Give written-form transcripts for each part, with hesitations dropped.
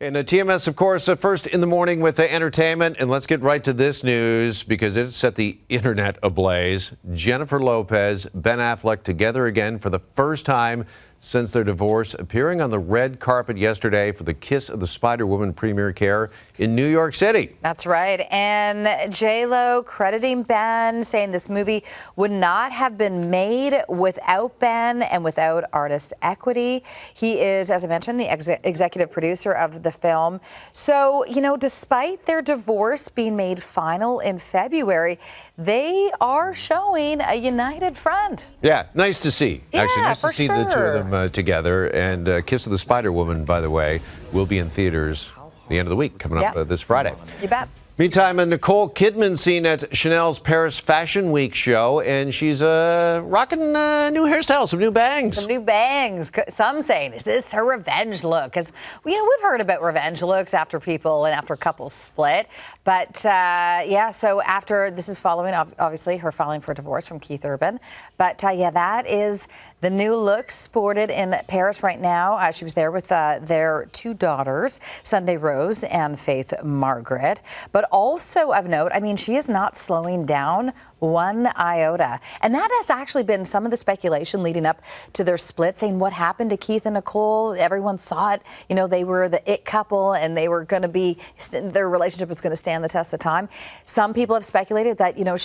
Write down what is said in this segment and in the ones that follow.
And TMS, of course, first in the morning with entertainment. And let's get right to this news because it set the internet ablaze. Jennifer Lopez, Ben Affleck together again for the first time since their divorce, appearing on the red carpet yesterday for the Kiss of the Spider-Woman premiere care in New York City. That's right. And J-Lo crediting Ben, saying this movie would not have been made without Ben and without artist equity. He is, as I mentioned, the executive producer of the film. So, you know, despite their divorce being made final in February, they are showing a united front. Yeah, nice to see. Actually, yeah, nice to see the two of them together. And Kiss of the Spider-Woman, by the way, will be in theaters the end of the week, coming up this Friday. You bet. Meantime, Nicole Kidman seen at Chanel's Paris Fashion Week show, and she's rocking new hairstyles, some new bangs. Some new bangs. Some saying, is this her revenge look? Because, you know, we've heard about revenge looks after people and after couples split. But, yeah, so after, this is following, obviously, her filing for divorce from Keith Urban. But, yeah, that is the new look sported in Paris right now. She was there with their two daughters, Sunday Rose and Faith Margaret. But also of note, I mean, she is not slowing down one iota. And that has actually been some of the speculation leading up to their split, saying what happened to Keith and Nicole. Everyone thought, you know, they were the it couple and they were going to be, their relationship was going to stand the test of time. Some people have speculated that, you know,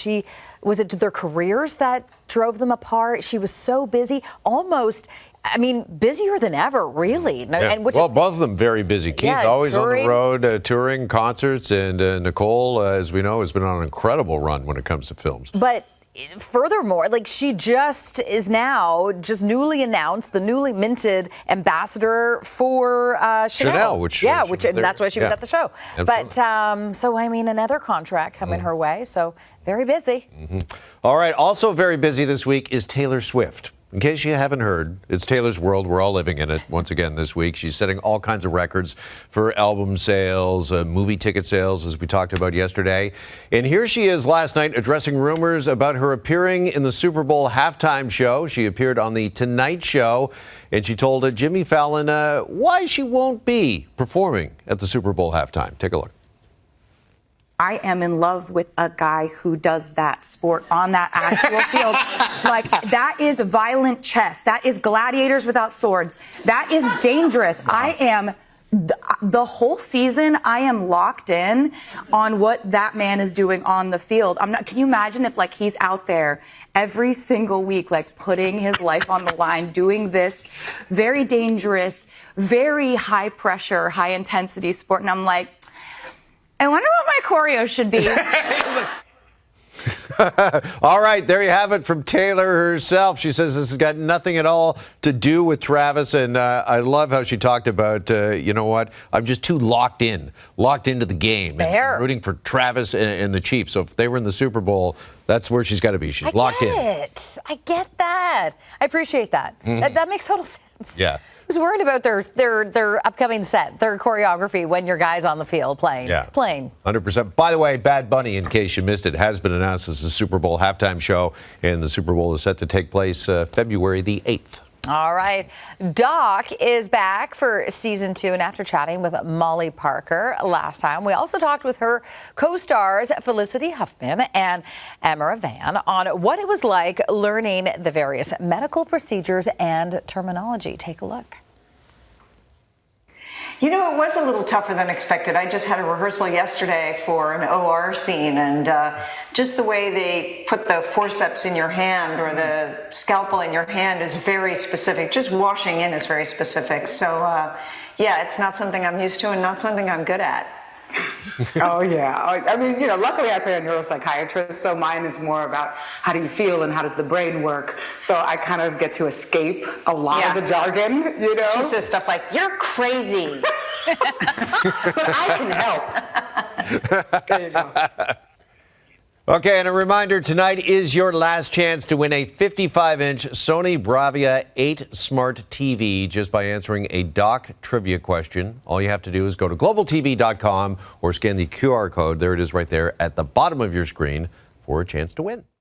was it their careers that drove them apart? She was so busy, almost, I mean, busier than ever, really. Yeah. And both of them very busy. Keith always touring. On the road, touring, concerts, and Nicole, as we know, has been on an incredible run when it comes to films. But furthermore, like, she just is now newly announced, the newly minted ambassador for Chanel. That's why she was at the show. Absolutely. But so I mean, another contract coming her way. So very busy. All right. Also very busy this week is Taylor Swift. In case you haven't heard, it's Taylor's world. We're all living in it once again this week. She's setting all kinds of records for album sales, movie ticket sales, as we talked about yesterday. And here she is last night addressing rumors about her appearing in the Super Bowl halftime show. She appeared on the Tonight Show, and she told Jimmy Fallon why she won't be performing at the Super Bowl halftime. Take a look. I am in love with a guy who does that sport on that actual field. Like, that is violent chess. That is gladiators without swords. That is dangerous. I am, the whole season, I am locked in on what that man is doing on the field. Can you imagine if, like, he's out there every single week, like, putting his life on the line, doing this very dangerous, very high pressure, high intensity sport. And I'm like, I wonder what my choreo should be. All right, there you have it from Taylor herself. She says this has got nothing at all to do with Travis. And I love how she talked about, you know what, I'm just too locked into the game. And rooting for Travis and the Chiefs. So if they were in the Super Bowl, that's where she's got to be. She's locked in. I get that. I appreciate that. That makes total sense. Yeah. I was worried about their upcoming set, their choreography when your guy's on the field playing. 100%. By the way, Bad Bunny, in case you missed it, has been announced as the Super Bowl halftime show, and the Super Bowl is set to take place February the 8th. All right. Doc is back for season 2, and after chatting with Molly Parker last time, we also talked with her co-stars Felicity Huffman and Emma Van on what it was like learning the various medical procedures and terminology. Take a look. You know, it was a little tougher than expected. I just had a rehearsal yesterday for an OR scene, and just the way they put the forceps in your hand or the scalpel in your hand is very specific. Just washing in is very specific. So, yeah, it's not something I'm used to and not something I'm good at. Oh, yeah. I mean, you know, luckily I play a neuropsychiatrist, so mine is more about how do you feel and how does the brain work. So I kind of get to escape a lot of the jargon, you know? She says stuff like, you're crazy. But I can help. There you go. Okay, and a reminder, tonight is your last chance to win a 55-inch Sony Bravia 8 Smart TV just by answering a Doc trivia question. All you have to do is go to globaltv.com or scan the QR code. There it is right there at the bottom of your screen for a chance to win.